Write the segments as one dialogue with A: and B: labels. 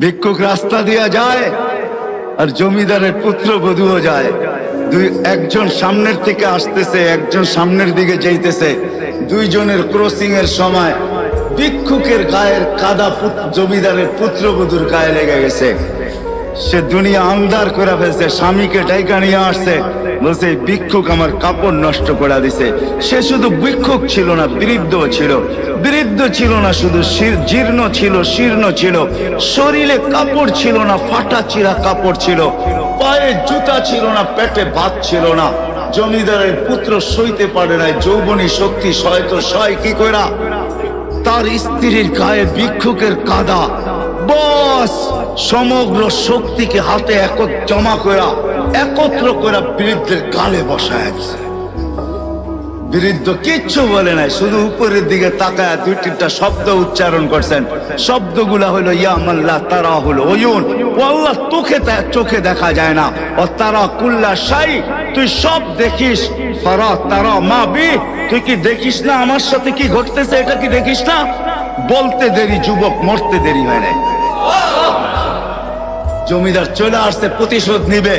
A: ভিক্ষুক রাস্তা দিয়া যায় আর জমিদারের পুত্রবধূও যায়। একজন সামনের থেকে আসতেছে, একজন সামনের দিকে যাইতেছে। দুইজনের ক্রসিং এর সময় ভিক্ষুকের গায়ের কাদা জমিদারের পুত্রবধূর গায়ে লেগে গেছে। সে দুনিয়া আন্ধার করে ফেলছে, স্বামীকে ডাইকা নিয়ে আসছে, বলছে ভিক্ষুক আমার কাপড় নষ্ট করে দিছে। সে শুধু ভিক্ষুক ছিল না, বৃদ্ধ ছিল। বৃদ্ধ ছিল না শুধু, জীর্ণ ছিল, শীর্ণ ছিল। শরীরে কাপড় ছিল না, ফাটা চিরা কাপড় ছিল। পায়ে জুতা ছিল না, পেটে ভাত ছিল না। জমিদারের পুত্র সইতে পারে নাই, যৌবনী শক্তি সয়তো সয় কি কইরা তার স্ত্রীর গায়ে ভিক্ষুকের কাদা। বস সমগ্র শক্তিকে হাতে জমা করা, একত্র করা বৃদ্ধের গালে বসায় দিছে। বৃদ্ধ কিচ্ছু বলে নাই, শুধু উপরের দিকে তাকায় দুই তিনটা শব্দ উচ্চারণ করছেন। শব্দগুলা হলো ইয়া মাল্লাহ তারা হলো ওয়ুন, ও আল্লাহ চোখে দেখা যায় না। ও তারা কুল্লা শাই, তুই সব দেখিস। ফারা তারা মা বি, তুই কি দেখিস না আমার সাথে কি ঘটতেছে? এটা কি দেখিস না? বলতে দেরি যুবক, মরতে দেরি হয় নাই। জমিদার চলে আসছে, প্রতিশোধ নিবে।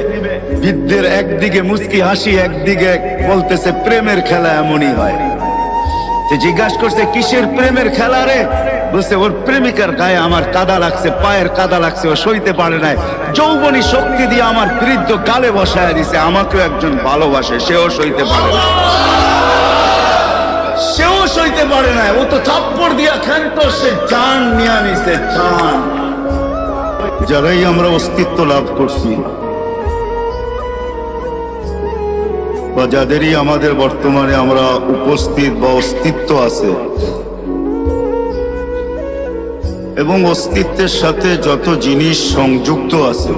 A: বৃদ্ধের একদিকে মুস্কি হাসি, একদিকে বলতেছে প্রেমের খেলা এমনই হয়। জিজ্ঞাসা করছে কিসের প্রেমের খেলা রে? বলছে ওর প্রেমিকার গায়ে আমার কাদা লাগছে, পায়ের কাদা লাগছে, ও সইতে পারে নাই। যৌবনী শক্তি দিয়ে আমার বৃদ্ধ গালে বসায় দিছে। আমাকেও একজন ভালোবাসে, সেও সইতে পারে না, সেও সইতে পারে না। ও তো থাপ্পড় দিয়া ক্ষান্ত, সে জান নিয়ে নিছে, জান। যারাই আমরা অস্তিত্ব লাভ করছি বা যাদেরই আমাদের বর্তমানে আমরা উপস্থিত বা অস্তিত্ব আছে, এবং অস্তিত্বের সাথে যত জিনিস সংযুক্ত আছে,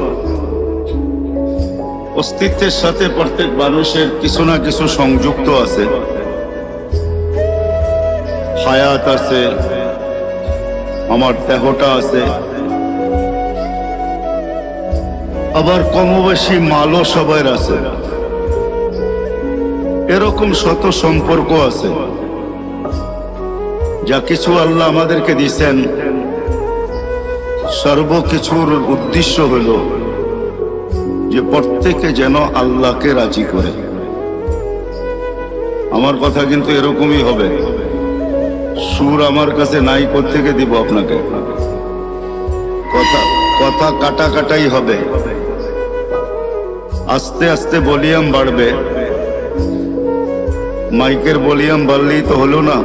A: অস্তিত্বের সাথে প্রত্যেক মানুষের কিছু না কিছু সংযুক্ত আছে। হায়াত আছে, আমার দেহটা আছে, আবার কমবেশি মালও সবার আছে। এরকম শত সম্পর্ক আছে। যা কিছু আল্লাহ আমাদেরকে দিয়েছেন, সর্বকিছুর উদ্দেশ্য হল যে প্রত্যেকে যেন আল্লাহকে রাজি করে। আমার কথা কিন্তু এরকমই হবে। সুর আমার কাছে নাই, কোত্থেকে দিব আপনাকে? কথা কাটাই হবে। আস্তে আস্তে ভলিউম বাড়বে। মাইকের ভলিউম বাড়লেই তো হলো না,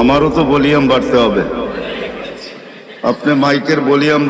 A: আমারও তো ভলিউম বাড়তে হবে। আপনি মাইকের ভলিউম